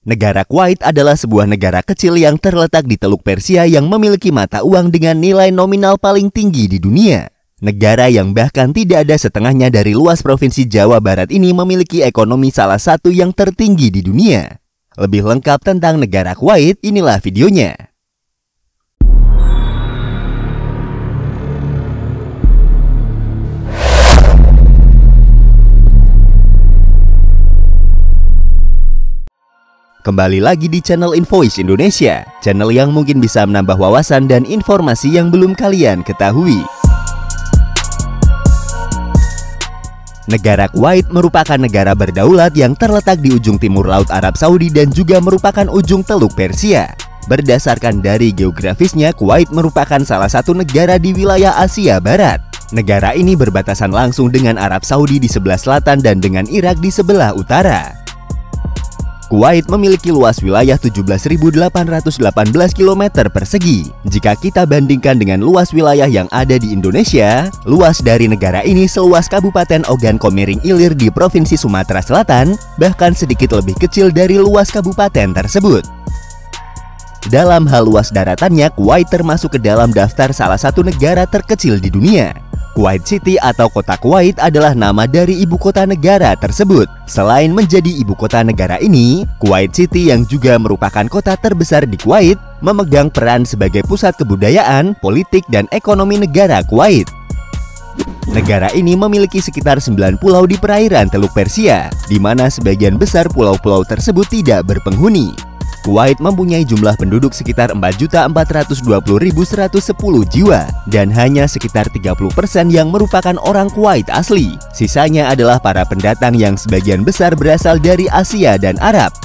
Negara Kuwait adalah sebuah negara kecil yang terletak di Teluk Persia yang memiliki mata uang dengan nilai nominal paling tinggi di dunia. Negara yang bahkan tidak ada setengahnya dari luas Provinsi Jawa Barat ini memiliki ekonomi salah satu yang tertinggi di dunia. Lebih lengkap tentang negara Kuwait, inilah videonya. Kembali lagi di channel Invoice Indonesia, channel yang mungkin bisa menambah wawasan dan informasi yang belum kalian ketahui. Negara Kuwait merupakan negara berdaulat yang terletak di ujung timur Laut Arab Saudi dan juga merupakan ujung Teluk Persia. Berdasarkan dari geografisnya, Kuwait merupakan salah satu negara di wilayah Asia Barat. Negara ini berbatasan langsung dengan Arab Saudi di sebelah selatan dan dengan Irak di sebelah utara. Kuwait memiliki luas wilayah 17.818 km persegi. Jika kita bandingkan dengan luas wilayah yang ada di Indonesia, luas dari negara ini seluas Kabupaten Ogan Komering Ilir di Provinsi Sumatera Selatan, bahkan sedikit lebih kecil dari luas kabupaten tersebut. Dalam hal luas daratannya, Kuwait termasuk ke dalam daftar salah satu negara terkecil di dunia. Kuwait City atau kota Kuwait adalah nama dari ibu kota negara tersebut. Selain menjadi ibu kota negara ini, Kuwait City yang juga merupakan kota terbesar di Kuwait, memegang peran sebagai pusat kebudayaan, politik, dan ekonomi negara Kuwait. Negara ini memiliki sekitar 9 pulau di perairan Teluk Persia, di mana sebagian besar pulau-pulau tersebut tidak berpenghuni. Kuwait mempunyai jumlah penduduk sekitar 4.420.110 jiwa dan hanya sekitar 30% yang merupakan orang Kuwait asli. Sisanya adalah para pendatang yang sebagian besar berasal dari Asia dan Arab.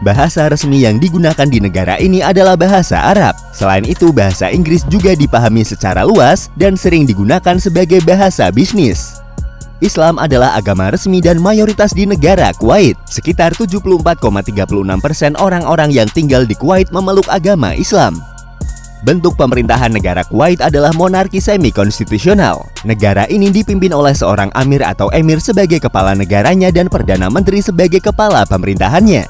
Bahasa resmi yang digunakan di negara ini adalah bahasa Arab. Selain itu, bahasa Inggris juga dipahami secara luas dan sering digunakan sebagai bahasa bisnis. Islam adalah agama resmi dan mayoritas di negara Kuwait. Sekitar 74,36% orang-orang yang tinggal di Kuwait memeluk agama Islam. Bentuk pemerintahan negara Kuwait adalah monarki semi-konstitusional. Negara ini dipimpin oleh seorang amir atau emir sebagai kepala negaranya dan perdana menteri sebagai kepala pemerintahannya.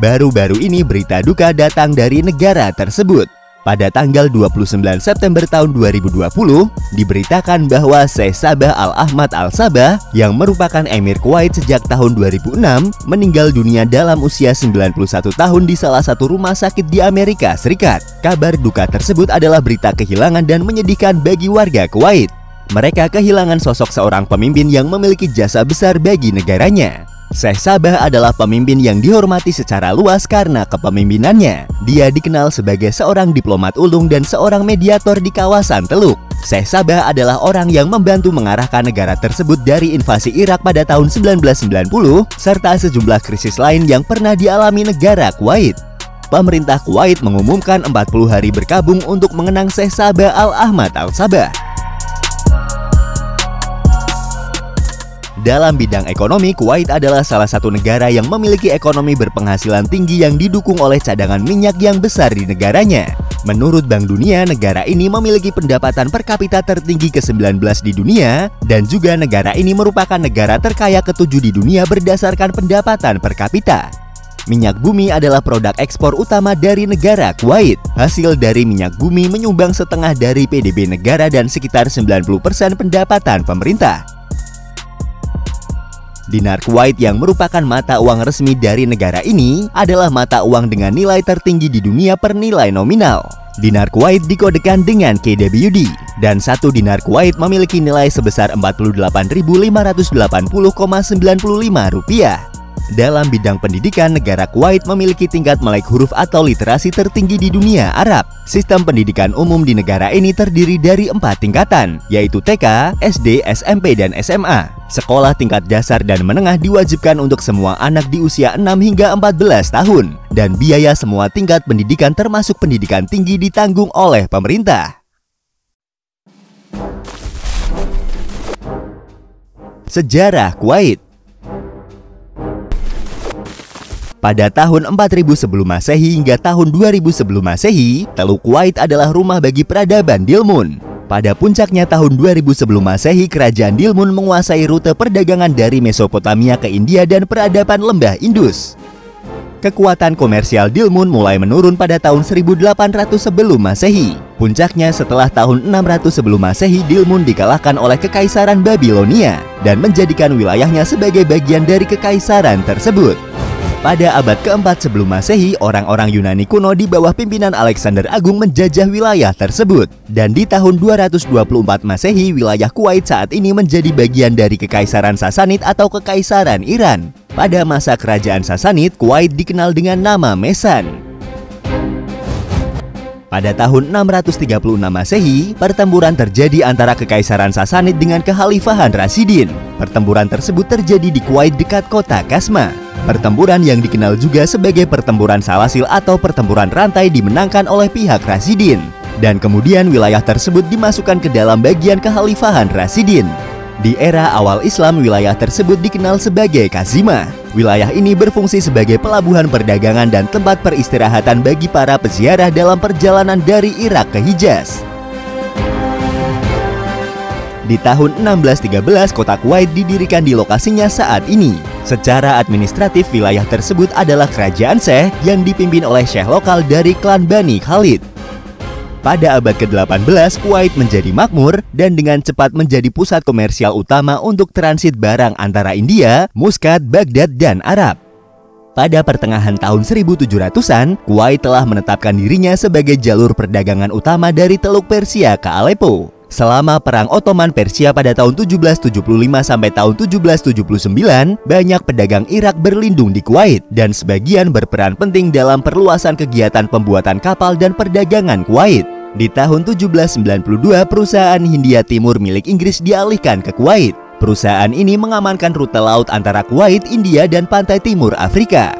Baru-baru ini berita duka datang dari negara tersebut. Pada tanggal 29 September tahun 2020, diberitakan bahwa Syekh Sabah Al-Ahmad Al-Sabah yang merupakan Emir Kuwait sejak tahun 2006 meninggal dunia dalam usia 91 tahun di salah satu rumah sakit di Amerika Serikat. Kabar duka tersebut adalah berita kehilangan dan menyedihkan bagi warga Kuwait. Mereka kehilangan sosok seorang pemimpin yang memiliki jasa besar bagi negaranya. Syekh Sabah adalah pemimpin yang dihormati secara luas karena kepemimpinannya. Dia dikenal sebagai seorang diplomat ulung dan seorang mediator di kawasan Teluk. Syekh Sabah adalah orang yang membantu mengarahkan negara tersebut dari invasi Irak pada tahun 1990 serta sejumlah krisis lain yang pernah dialami negara Kuwait. Pemerintah Kuwait mengumumkan 40 hari berkabung untuk mengenang Syekh Sabah Al-Ahmad Al-Sabah. Dalam bidang ekonomi, Kuwait adalah salah satu negara yang memiliki ekonomi berpenghasilan tinggi yang didukung oleh cadangan minyak yang besar di negaranya. Menurut Bank Dunia, negara ini memiliki pendapatan per kapita tertinggi ke-19 di dunia, dan juga negara ini merupakan negara terkaya ke-7 di dunia berdasarkan pendapatan per kapita. Minyak bumi adalah produk ekspor utama dari negara Kuwait. Hasil dari minyak bumi menyumbang setengah dari PDB negara dan sekitar 90% pendapatan pemerintah. Dinar Kuwait yang merupakan mata uang resmi dari negara ini adalah mata uang dengan nilai tertinggi di dunia per nilai nominal. Dinar Kuwait dikodekan dengan KWD dan satu dinar Kuwait memiliki nilai sebesar 48.580,95 rupiah. Dalam bidang pendidikan, negara Kuwait memiliki tingkat melek huruf atau literasi tertinggi di dunia Arab. Sistem pendidikan umum di negara ini terdiri dari 4 tingkatan, yaitu TK, SD, SMP, dan SMA. Sekolah tingkat dasar dan menengah diwajibkan untuk semua anak di usia 6 hingga 14 tahun. Dan biaya semua tingkat pendidikan termasuk pendidikan tinggi ditanggung oleh pemerintah. Sejarah Kuwait. Pada tahun 4000 sebelum Masehi hingga tahun 2000 sebelum Masehi, Teluk Kuwait adalah rumah bagi peradaban Dilmun. Pada puncaknya tahun 2000 sebelum Masehi, kerajaan Dilmun menguasai rute perdagangan dari Mesopotamia ke India dan peradaban lembah Indus. Kekuatan komersial Dilmun mulai menurun pada tahun 1800 sebelum Masehi. Puncaknya setelah tahun 600 sebelum Masehi, Dilmun dikalahkan oleh Kekaisaran Babilonia dan menjadikan wilayahnya sebagai bagian dari kekaisaran tersebut. Pada abad keempat sebelum Masehi, orang-orang Yunani kuno di bawah pimpinan Alexander Agung menjajah wilayah tersebut. Dan di tahun 224 Masehi, wilayah Kuwait saat ini menjadi bagian dari Kekaisaran Sasanid atau Kekaisaran Iran. Pada masa kerajaan Sasanid, Kuwait dikenal dengan nama Mesan. Pada tahun 636 Masehi, pertempuran terjadi antara Kekaisaran Sasanid dengan Kekhalifahan Rasyidin. Pertempuran tersebut terjadi di Kuwait dekat kota Kasma. Pertempuran yang dikenal juga sebagai Pertempuran Salasil atau Pertempuran Rantai dimenangkan oleh pihak Rasyidin. Dan kemudian wilayah tersebut dimasukkan ke dalam bagian Kekhalifahan Rasyidin. Di era awal Islam, wilayah tersebut dikenal sebagai Kazimah. Wilayah ini berfungsi sebagai pelabuhan perdagangan dan tempat peristirahatan bagi para peziarah dalam perjalanan dari Irak ke Hijaz. Di tahun 1613, kota Kuwait didirikan di lokasinya saat ini. Secara administratif, wilayah tersebut adalah kerajaan Syekh yang dipimpin oleh Syekh lokal dari klan Bani Khalid. Pada abad ke-18, Kuwait menjadi makmur dan dengan cepat menjadi pusat komersial utama untuk transit barang antara India, Muscat, Baghdad, dan Arab. Pada pertengahan tahun 1700-an, Kuwait telah menetapkan dirinya sebagai jalur perdagangan utama dari Teluk Persia ke Aleppo. Selama Perang Ottoman-Persia pada tahun 1775 sampai tahun 1779, banyak pedagang Irak berlindung di Kuwait dan sebagian berperan penting dalam perluasan kegiatan pembuatan kapal dan perdagangan Kuwait. Di tahun 1792, perusahaan Hindia Timur milik Inggris dialihkan ke Kuwait. Perusahaan ini mengamankan rute laut antara Kuwait, India, dan pantai timur Afrika.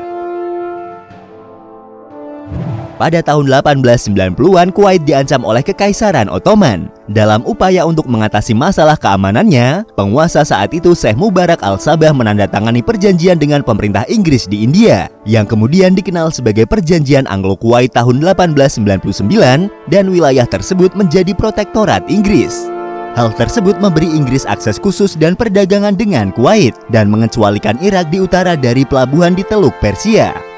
Pada tahun 1890-an, Kuwait diancam oleh Kekaisaran Ottoman. Dalam upaya untuk mengatasi masalah keamanannya, penguasa saat itu Syekh Mubarak Al-Sabah menandatangani perjanjian dengan pemerintah Inggris di India, yang kemudian dikenal sebagai Perjanjian Anglo-Kuwait tahun 1899, dan wilayah tersebut menjadi protektorat Inggris. Hal tersebut memberi Inggris akses khusus dan perdagangan dengan Kuwait, dan mengecualikan Irak di utara dari pelabuhan di Teluk Persia.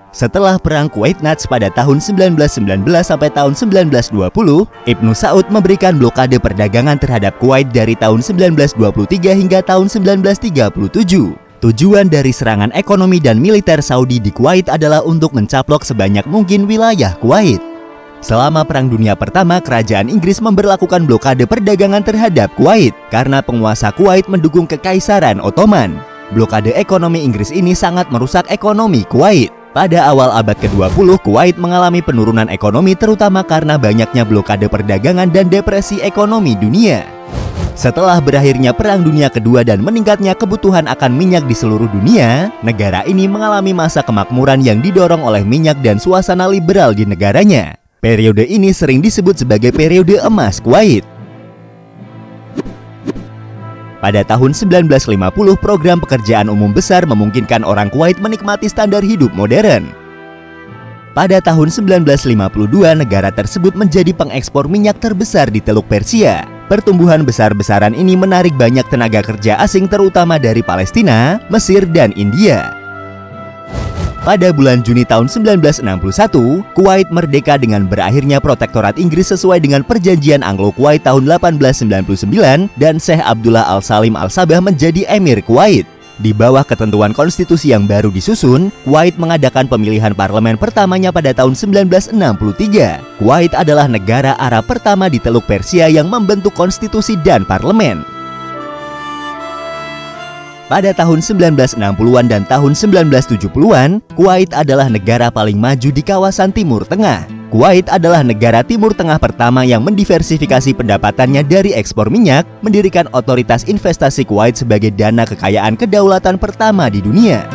Setelah Perang Kuwait-Nats pada tahun 1919 sampai tahun 1920, Ibnu Saud memberikan blokade perdagangan terhadap Kuwait dari tahun 1923 hingga tahun 1937. Tujuan dari serangan ekonomi dan militer Saudi di Kuwait adalah untuk mencaplok sebanyak mungkin wilayah Kuwait. Selama Perang Dunia Pertama, kerajaan Inggris memberlakukan blokade perdagangan terhadap Kuwait karena penguasa Kuwait mendukung Kekaisaran Ottoman. Blokade ekonomi Inggris ini sangat merusak ekonomi Kuwait. Pada awal abad ke-20, Kuwait mengalami penurunan ekonomi terutama karena banyaknya blokade perdagangan dan depresi ekonomi dunia. Setelah berakhirnya Perang Dunia Kedua dan meningkatnya kebutuhan akan minyak di seluruh dunia, negara ini mengalami masa kemakmuran yang didorong oleh minyak dan suasana liberal di negaranya. Periode ini sering disebut sebagai periode emas Kuwait. Pada tahun 1950, program pekerjaan umum besar memungkinkan orang Kuwait menikmati standar hidup modern. Pada tahun 1952, negara tersebut menjadi pengekspor minyak terbesar di Teluk Persia. Pertumbuhan besar-besaran ini menarik banyak tenaga kerja asing terutama dari Palestina, Mesir, dan India. Pada bulan Juni tahun 1961, Kuwait merdeka dengan berakhirnya protektorat Inggris sesuai dengan Perjanjian Anglo-Kuwait tahun 1899 dan Syekh Abdullah Al-Salim Al-Sabah menjadi Emir Kuwait. Di bawah ketentuan konstitusi yang baru disusun, Kuwait mengadakan pemilihan parlemen pertamanya pada tahun 1963. Kuwait adalah negara Arab pertama di Teluk Persia yang membentuk konstitusi dan parlemen. Pada tahun 1960-an dan tahun 1970-an, Kuwait adalah negara paling maju di kawasan Timur Tengah. Kuwait adalah negara Timur Tengah pertama yang mendiversifikasi pendapatannya dari ekspor minyak, mendirikan otoritas investasi Kuwait sebagai dana kekayaan kedaulatan pertama di dunia.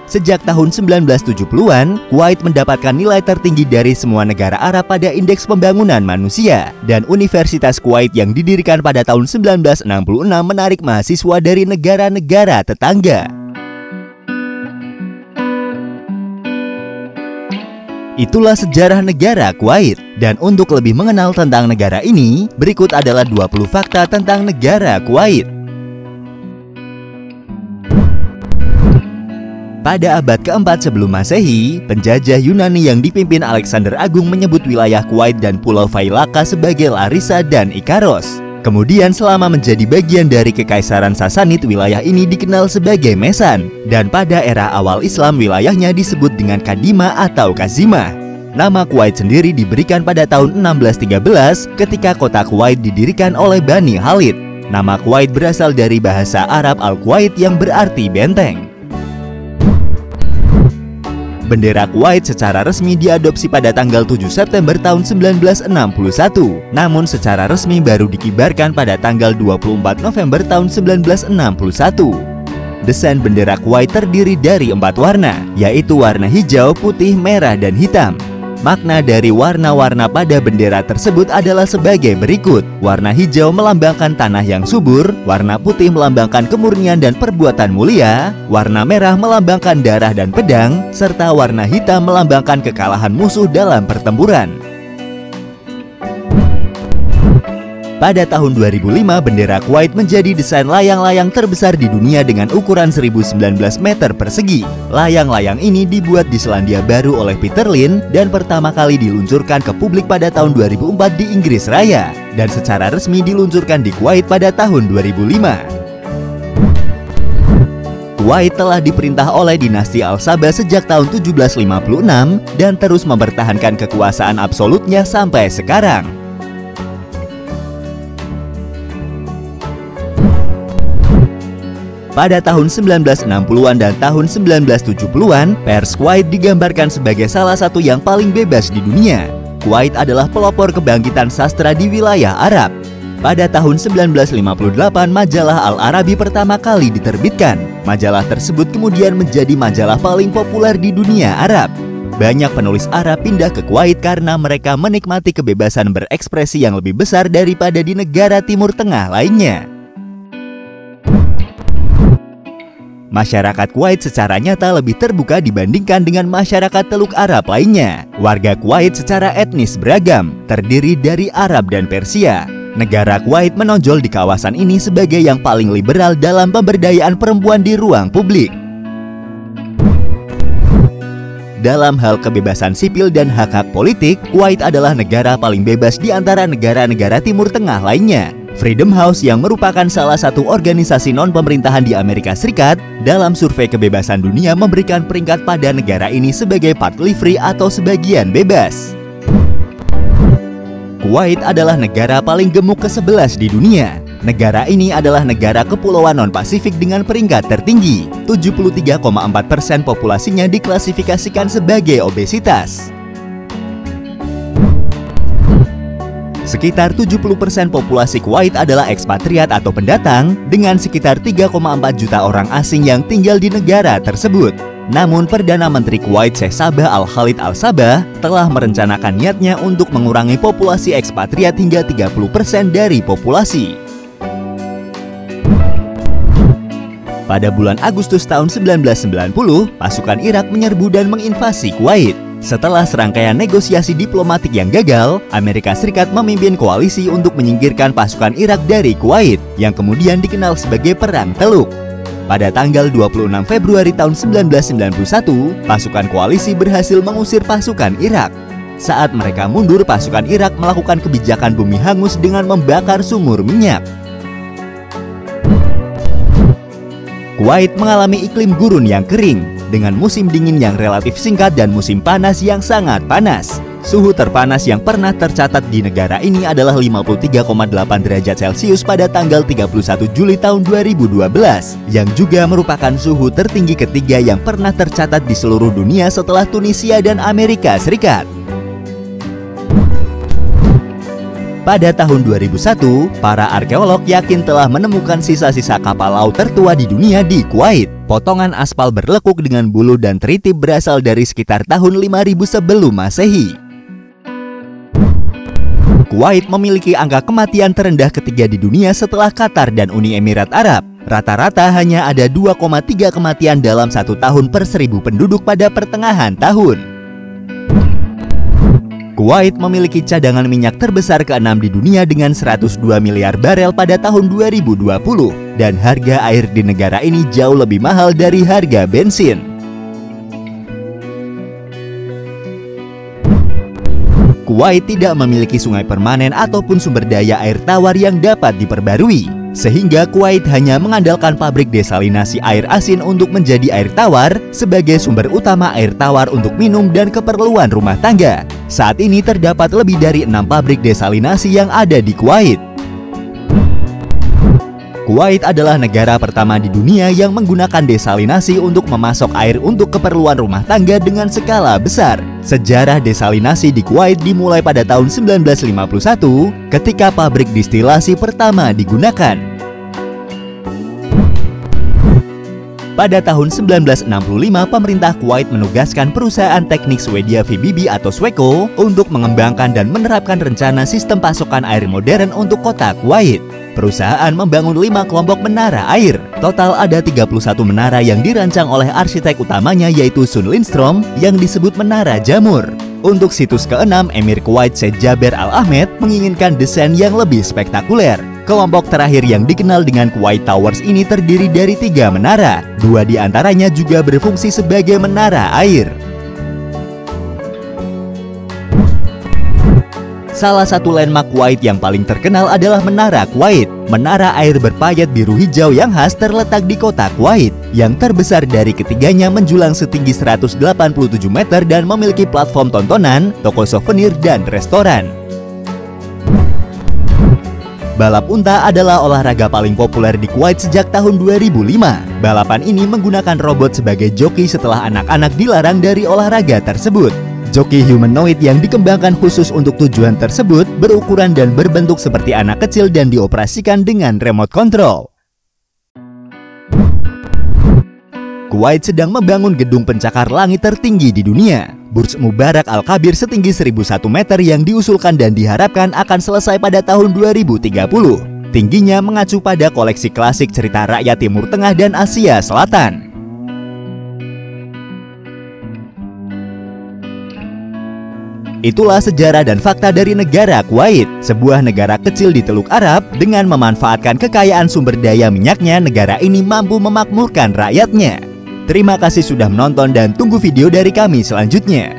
Sejak tahun 1970-an, Kuwait mendapatkan nilai tertinggi dari semua negara Arab pada Indeks Pembangunan Manusia. Dan Universitas Kuwait yang didirikan pada tahun 1966 menarik mahasiswa dari negara-negara tetangga. Itulah sejarah negara Kuwait. Dan untuk lebih mengenal tentang negara ini, berikut adalah 20 fakta tentang negara Kuwait. Pada abad keempat sebelum Masehi, penjajah Yunani yang dipimpin Alexander Agung menyebut wilayah Kuwait dan Pulau Failaka sebagai Larissa dan Ikaros. Kemudian selama menjadi bagian dari Kekaisaran Sasanid, wilayah ini dikenal sebagai Mesan. Dan pada era awal Islam, wilayahnya disebut dengan Kadima atau Kazima. Nama Kuwait sendiri diberikan pada tahun 1613 ketika kota Kuwait didirikan oleh Bani Khalid. Nama Kuwait berasal dari bahasa Arab Al-Kuwait yang berarti benteng. Bendera Kuwait secara resmi diadopsi pada tanggal 7 September tahun 1961. Namun secara resmi baru dikibarkan pada tanggal 24 November tahun 1961. Desain bendera Kuwait terdiri dari 4 warna, yaitu warna hijau, putih, merah, dan hitam. Makna dari warna-warna pada bendera tersebut adalah sebagai berikut. Warna hijau melambangkan tanah yang subur, warna putih melambangkan kemurnian dan perbuatan mulia, warna merah melambangkan darah dan pedang, serta warna hitam melambangkan kekalahan musuh dalam pertempuran. Pada tahun 2005, bendera Kuwait menjadi desain layang-layang terbesar di dunia dengan ukuran 1019 meter persegi. Layang-layang ini dibuat di Selandia Baru oleh Peter Lynn dan pertama kali diluncurkan ke publik pada tahun 2004 di Inggris Raya dan secara resmi diluncurkan di Kuwait pada tahun 2005. Kuwait telah diperintah oleh dinasti Al-Sabah sejak tahun 1756 dan terus mempertahankan kekuasaan absolutnya sampai sekarang. Pada tahun 1960-an dan tahun 1970-an, pers Kuwait digambarkan sebagai salah satu yang paling bebas di dunia. Kuwait adalah pelopor kebangkitan sastra di wilayah Arab. Pada tahun 1958, majalah Al-Arabi pertama kali diterbitkan. Majalah tersebut kemudian menjadi majalah paling populer di dunia Arab. Banyak penulis Arab pindah ke Kuwait karena mereka menikmati kebebasan berekspresi yang lebih besar daripada di negara Timur Tengah lainnya. Masyarakat Kuwait secara nyata lebih terbuka dibandingkan dengan masyarakat Teluk Arab lainnya. Warga Kuwait secara etnis beragam, terdiri dari Arab dan Persia. Negara Kuwait menonjol di kawasan ini sebagai yang paling liberal dalam pemberdayaan perempuan di ruang publik. Dalam hal kebebasan sipil dan hak-hak politik, Kuwait adalah negara paling bebas di antara negara-negara Timur Tengah lainnya. Freedom House yang merupakan salah satu organisasi non-pemerintahan di Amerika Serikat dalam survei kebebasan dunia memberikan peringkat pada negara ini sebagai partly free atau sebagian bebas. Kuwait adalah negara paling gemuk ke-11 di dunia. Negara ini adalah negara kepulauan non-Pasifik dengan peringkat tertinggi. 73,4% populasinya diklasifikasikan sebagai obesitas. Sekitar 70% populasi Kuwait adalah ekspatriat atau pendatang dengan sekitar 3,4 juta orang asing yang tinggal di negara tersebut. Namun Perdana Menteri Kuwait Sheikh Sabah Al-Khalid Al-Sabah telah merencanakan niatnya untuk mengurangi populasi ekspatriat hingga 30% dari populasi. Pada bulan Agustus tahun 1990, pasukan Irak menyerbu dan menginvasi Kuwait. Setelah serangkaian negosiasi diplomatik yang gagal, Amerika Serikat memimpin koalisi untuk menyingkirkan pasukan Irak dari Kuwait, yang kemudian dikenal sebagai Perang Teluk. Pada tanggal 26 Februari tahun 1991, pasukan koalisi berhasil mengusir pasukan Irak. Saat mereka mundur, pasukan Irak melakukan kebijakan bumi hangus dengan membakar sumur minyak. Kuwait mengalami iklim gurun yang kering, dengan musim dingin yang relatif singkat dan musim panas yang sangat panas. Suhu terpanas yang pernah tercatat di negara ini adalah 53,8 derajat Celcius pada tanggal 31 Juli tahun 2012, yang juga merupakan suhu tertinggi ketiga yang pernah tercatat di seluruh dunia setelah Tunisia dan Amerika Serikat. Pada tahun 2001, para arkeolog yakin telah menemukan sisa-sisa kapal laut tertua di dunia di Kuwait. Potongan aspal berlekuk dengan bulu dan teritip berasal dari sekitar tahun 5000 sebelum Masehi. Kuwait memiliki angka kematian terendah ketiga di dunia setelah Qatar dan Uni Emirat Arab. Rata-rata hanya ada 2,3 kematian dalam 1 tahun per 1000 penduduk pada pertengahan tahun. Kuwait memiliki cadangan minyak terbesar ke-6 di dunia dengan 102 miliar barel pada tahun 2020, dan harga air di negara ini jauh lebih mahal dari harga bensin. Kuwait tidak memiliki sungai permanen ataupun sumber daya air tawar yang dapat diperbarui, sehingga Kuwait hanya mengandalkan pabrik desalinasi air asin untuk menjadi air tawar sebagai sumber utama air tawar untuk minum dan keperluan rumah tangga. Saat ini terdapat lebih dari 6 pabrik desalinasi yang ada di Kuwait. Kuwait adalah negara pertama di dunia yang menggunakan desalinasi untuk memasok air untuk keperluan rumah tangga dengan skala besar. Sejarah desalinasi di Kuwait dimulai pada tahun 1951 ketika pabrik distilasi pertama digunakan. Pada tahun 1965, pemerintah Kuwait menugaskan perusahaan teknik Swedia VBB atau Sweco untuk mengembangkan dan menerapkan rencana sistem pasokan air modern untuk kota Kuwait. Perusahaan membangun 5 kelompok menara air. Total ada 31 menara yang dirancang oleh arsitek utamanya yaitu Sun Lindstrom yang disebut Menara Jamur. Untuk situs ke-6, Emir Kuwait Sheikh Jaber Al Ahmed menginginkan desain yang lebih spektakuler. Kelompok terakhir yang dikenal dengan Kuwait Towers ini terdiri dari 3 menara. 2 di antaranya juga berfungsi sebagai menara air. Salah satu landmark Kuwait yang paling terkenal adalah Menara Kuwait. Menara air berpayat biru hijau yang khas terletak di kota Kuwait. Yang terbesar dari ketiganya menjulang setinggi 187 meter dan memiliki platform tontonan, toko souvenir, dan restoran. Balap unta adalah olahraga paling populer di Kuwait sejak tahun 2005. Balapan ini menggunakan robot sebagai joki setelah anak-anak dilarang dari olahraga tersebut. Joki humanoid yang dikembangkan khusus untuk tujuan tersebut berukuran dan berbentuk seperti anak kecil dan dioperasikan dengan remote control. Kuwait sedang membangun gedung pencakar langit tertinggi di dunia. Burj Mubarak Al-Kabir setinggi 1001 meter yang diusulkan dan diharapkan akan selesai pada tahun 2030. Tingginya mengacu pada koleksi klasik cerita rakyat Timur Tengah dan Asia Selatan. Itulah sejarah dan fakta dari negara Kuwait, sebuah negara kecil di Teluk Arab. Dengan memanfaatkan kekayaan sumber daya minyaknya, negara ini mampu memakmurkan rakyatnya. Terima kasih sudah menonton dan tunggu video dari kami selanjutnya.